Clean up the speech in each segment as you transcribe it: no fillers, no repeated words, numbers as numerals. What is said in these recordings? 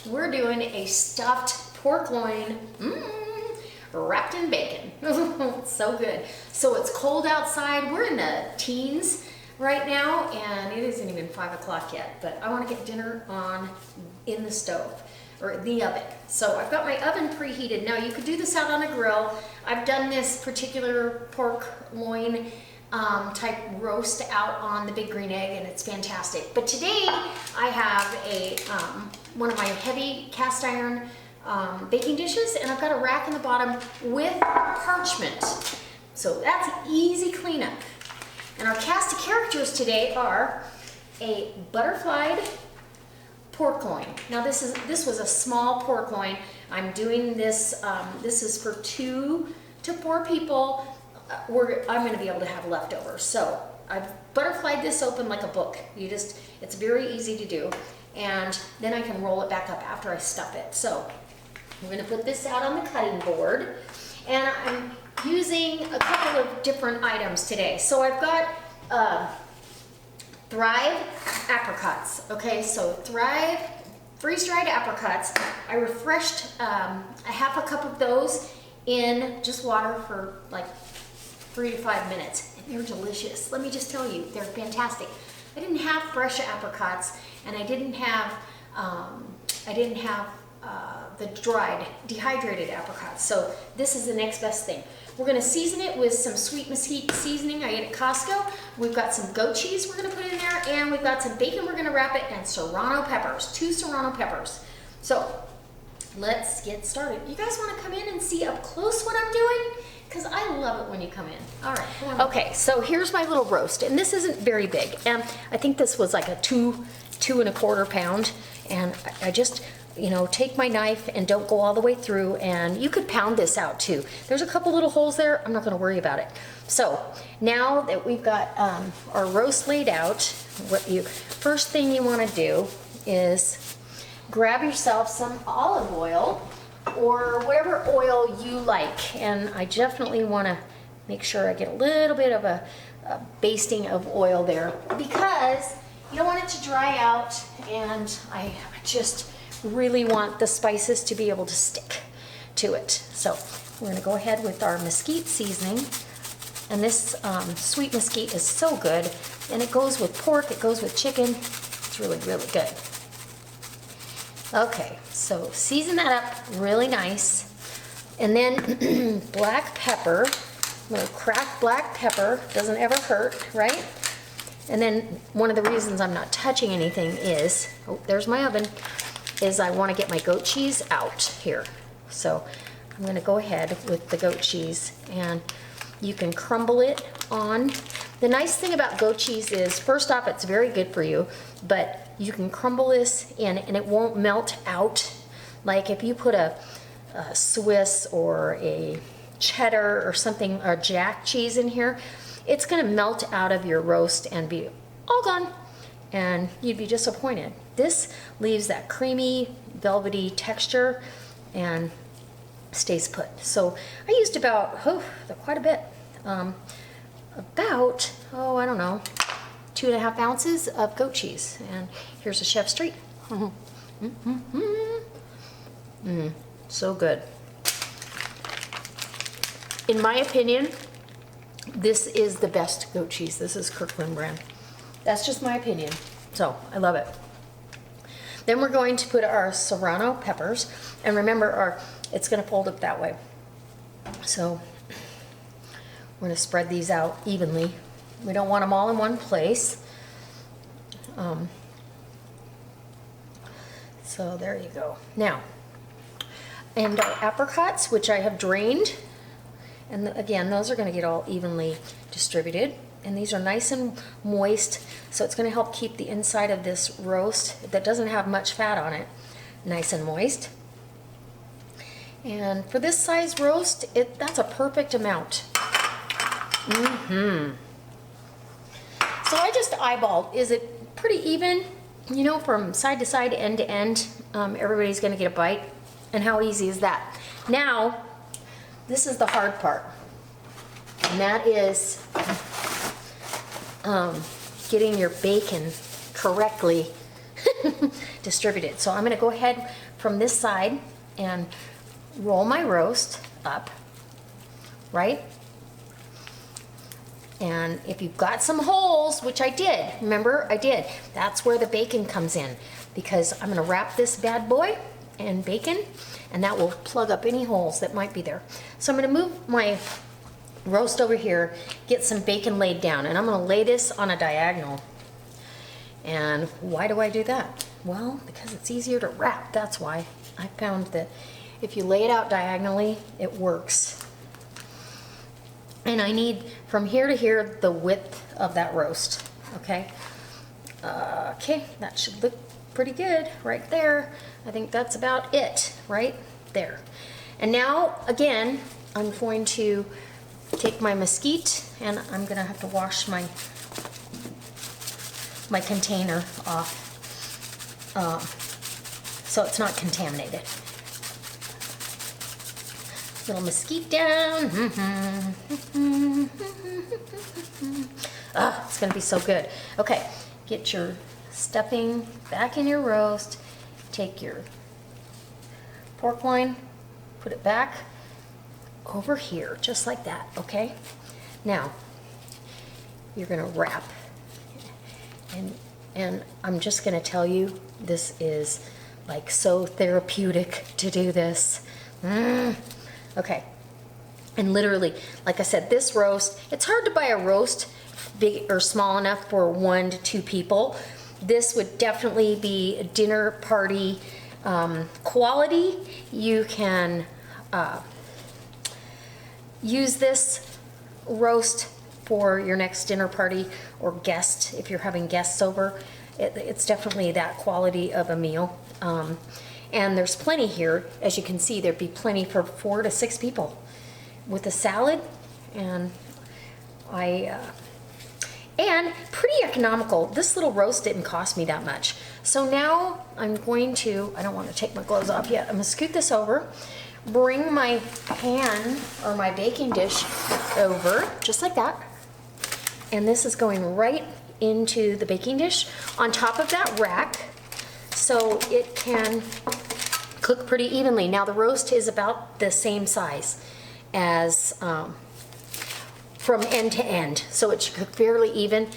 we're doing a stuffed pork loin, wrapped in bacon. It's so good. So it's cold outside. We're in the teens right now, and it isn't even 5 o'clock yet, but I want to get dinner on in the stove or the oven. So I've got my oven preheated. Now you could do this out on a grill. I've done this particular pork loin type roast out on the big green egg, and it's fantastic. But today I have a one of my heavy cast iron baking dishes, and I've got a rack in the bottom with parchment. So that's easy cleanup. And our cast of characters today are a butterflied pork loin. Now this was a small pork loin. I'm doing this, this is for 2 to 4 people. I'm gonna be able to have leftovers. So I've butterflied this open like a book. It's very easy to do. And then I can roll it back up after I stuff it. So I'm gonna put this out on the cutting board. And I'm using a couple of different items today. So I've got Thrive apricots. Okay, so Thrive freeze-dried apricots. I refreshed a half a cup of those in just water for like 3 to 5 minutes, and they're delicious. Let me just tell you, they're fantastic. I didn't have fresh apricots, and I didn't have the dried, dehydrated apricots. So this is the next best thing. We're gonna season it with some sweet mesquite seasoning I get at Costco. We've got some goat cheese we're gonna put in there, and we've got some bacon we're gonna wrap it, and serrano peppers, 2 serrano peppers. So let's get started. You guys wanna come in and see up close what I'm doing? Because I love it when you come in. All right, come on. Okay, so here's my little roast, and this isn't very big. And I think this was like a 2 1/4 pound, and I just, you know, take my knife and don't go all the way through, and you could pound this out too. There's a couple little holes there. I'm not gonna worry about it. So now that we've got our roast laid out, first thing you wanna do is grab yourself some olive oil or whatever oil you like. And I definitely wanna make sure I get a little bit of a basting of oil there, because you don't want it to dry out, and I just really want the spices to be able to stick to it. So we're gonna go ahead with our mesquite seasoning, and this sweet mesquite is so good, and it goes with pork, it goes with chicken. It's really, really good. Okay, so season that up really nice, and then black pepper, a little cracked black pepper, doesn't ever hurt, right? And then one of the reasons I'm not touching anything is, oh, there's my oven, is I want to get my goat cheese out here. So I'm going to go ahead with the goat cheese, and you can crumble it on. The nice thing about goat cheese is, first off, it's very good for you, but you can crumble this in and it won't melt out. Like if you put a Swiss or a cheddar or something, or jack cheese in here, it's going to melt out of your roast and be all gone, and you'd be disappointed. This leaves that creamy, velvety texture and stays put. So I used about, quite a bit, about, I don't know, 2.5 ounces of goat cheese. And here's a chef's treat. So good. In my opinion, this is the best goat cheese. This is Kirkland brand. That's just my opinion. So I love it. Then we're going to put our serrano peppers, and remember, it's going to fold up that way. So we're going to spread these out evenly. We don't want them all in one place. So there you go. Now, and our apricots, which I have drained, and again, those are going to get all evenly distributed. And these are nice and moist, so it's going to help keep the inside of this roast that doesn't have much fat on it nice and moist. And for this size roast, that's a perfect amount. So I just eyeballed. Is it pretty even? You know, from side to side, end to end, everybody's going to get a bite. And how easy is that? Now, this is the hard part, and that is getting your bacon correctly distributed. So I'm going to go ahead from this side and roll my roast up, right? And if you've got some holes, which I did, remember I did, that's where the bacon comes in, because I'm gonna wrap this bad boy in bacon, and that will plug up any holes that might be there. So I'm gonna move my roast over here, get some bacon laid down, and I'm gonna lay this on a diagonal. And why do I do that? Well, because it's easier to wrap, that's why. I found that if you lay it out diagonally, it works. And I need from here to here the width of that roast, okay? Okay, that should look pretty good right there. I think that's about it, right there. And now, again, I'm going to take my mesquite, and I'm gonna have to wash my container off so it's not contaminated. Little mesquite down. Ah, it's gonna be so good. Okay, get your stuffing back in your roast. Take your pork loin, put it back over here, just like that, okay? Now, you're gonna wrap. And I'm just gonna tell you, this is like so therapeutic to do this. Okay, and literally, like I said, this roast, it's hard to buy a roast big or small enough for 1 to 2 people. This would definitely be a dinner party quality. You can use this roast for your next dinner party or guest, if you're having guests over. It's definitely that quality of a meal. And there's plenty here. As you can see, there'd be plenty for 4 to 6 people with a salad, and and pretty economical. This little roast didn't cost me that much. So now I'm going to, I don't want to take my gloves off yet. I'm gonna scoot this over, bring my pan or my baking dish over, just like that. And this is going right into the baking dish on top of that rack, so it can cook pretty evenly. Now the roast is about the same size as from end to end, so it should cook fairly even.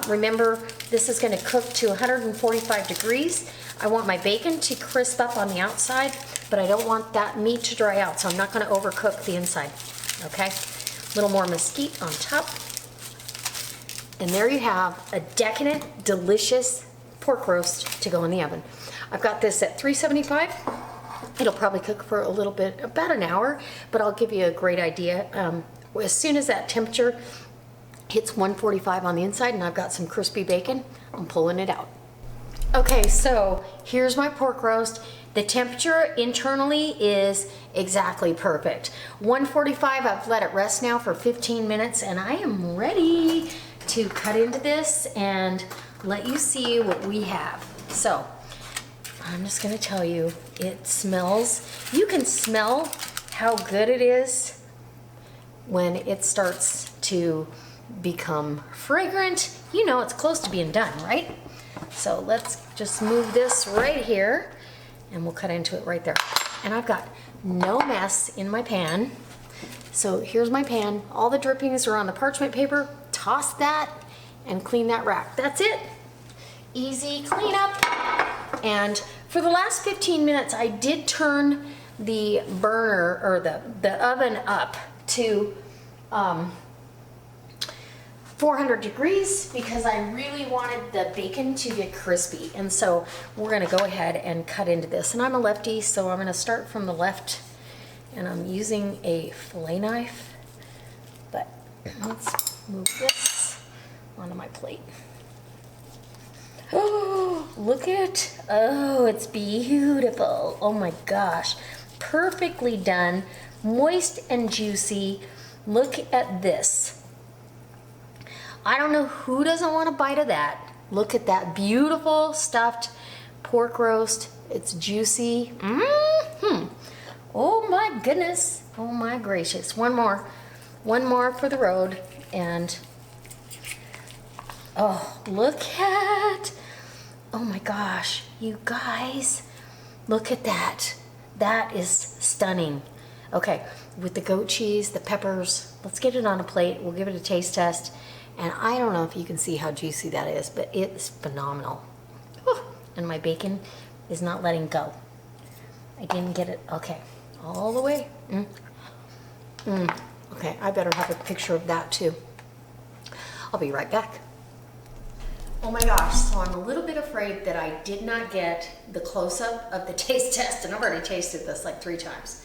Remember, this is going to cook to 145 degrees. I want my bacon to crisp up on the outside, but I don't want that meat to dry out, so I'm not going to overcook the inside. Okay, a little more mesquite on top. And there you have a decadent, delicious pork roast to go in the oven. I've got this at 375. It'll probably cook for a little bit, about an hour, but I'll give you a great idea. As soon as that temperature hits 145 on the inside and I've got some crispy bacon, I'm pulling it out. Okay, so here's my pork roast. The temperature internally is exactly perfect. 145, I've let it rest now for 15 minutes, and I am ready to cut into this and let you see what we have. So I'm just gonna tell you, it smells, you can smell how good it is when it starts to become fragrant. You know it's close to being done, right? So let's just move this right here and we'll cut into it right there. And I've got no mess in my pan. So here's my pan. All the drippings are on the parchment paper. Toss that and clean that rack. That's it. Easy cleanup. And for the last 15 minutes, I did turn the burner or the oven up to 400 degrees because I really wanted the bacon to get crispy. And so we're gonna go ahead and cut into this. And I'm a lefty, so I'm gonna start from the left, and I'm using a fillet knife. But let's move this onto my plate. Oh, look at, oh, it's beautiful. Oh my gosh, perfectly done, moist and juicy. Look at this. I don't know who doesn't want a bite of that. Look at that beautiful stuffed pork roast. It's juicy. Oh my goodness. Oh my gracious. One more for the road. And oh, look at, oh my gosh, you guys, Look at that. That is stunning. Okay, with the goat cheese, the peppers, let's get it on a plate. We'll give it a taste test. And I don't know if you can see how juicy that is, but it's phenomenal. Whew. And my bacon is not letting go. I didn't get it, okay, all the way. Okay, I better have a picture of that too. I'll be right back. Oh my gosh, so I'm a little bit afraid that I did not get the close-up of the taste test, and I've already tasted this like 3 times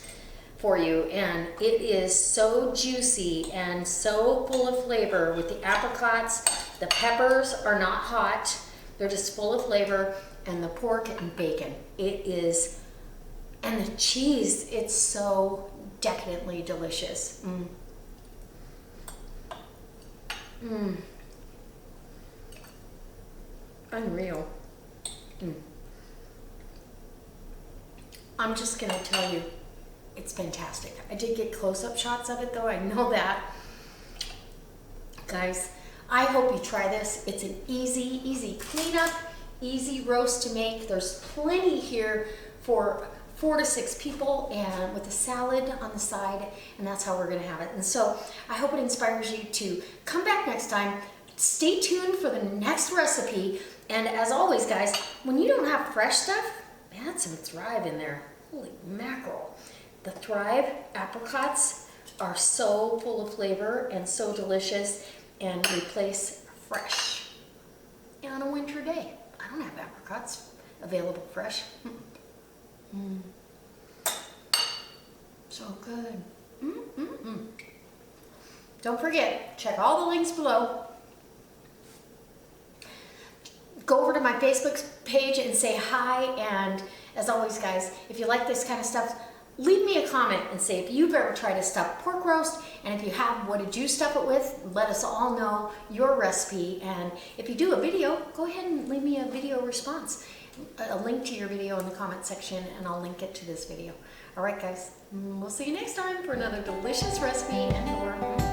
for you, and it is so juicy and so full of flavor with the apricots. The peppers are not hot, they're just full of flavor, and the pork and bacon. It is, and the cheese, it's so decadently delicious. Unreal. I'm just gonna tell you, it's fantastic. I did get close-up shots of it though, I know that. Guys, I hope you try this. It's an easy cleanup, easy roast to make. There's plenty here for 4 to 6 people, and with a salad on the side, and that's how we're gonna have it. And so I hope it inspires you to come back next time. Stay tuned for the next recipe. And as always, guys, when you don't have fresh stuff, add some Thrive in there. Holy mackerel. The Thrive apricots are so full of flavor and so delicious, and replace fresh. And on a winter day, I don't have apricots available fresh. So good. Don't forget, check all the links below. Go over to my Facebook page and say hi, and as always, guys, if you like this kind of stuff, leave me a comment and say if you've ever tried a stuffed pork roast, and if you have, what did you stuff it with? Let us all know your recipe, and if you do a video, go ahead and leave me a video response. A link to your video in the comment section, and I'll link it to this video. All right, guys, we'll see you next time for another delicious recipe and or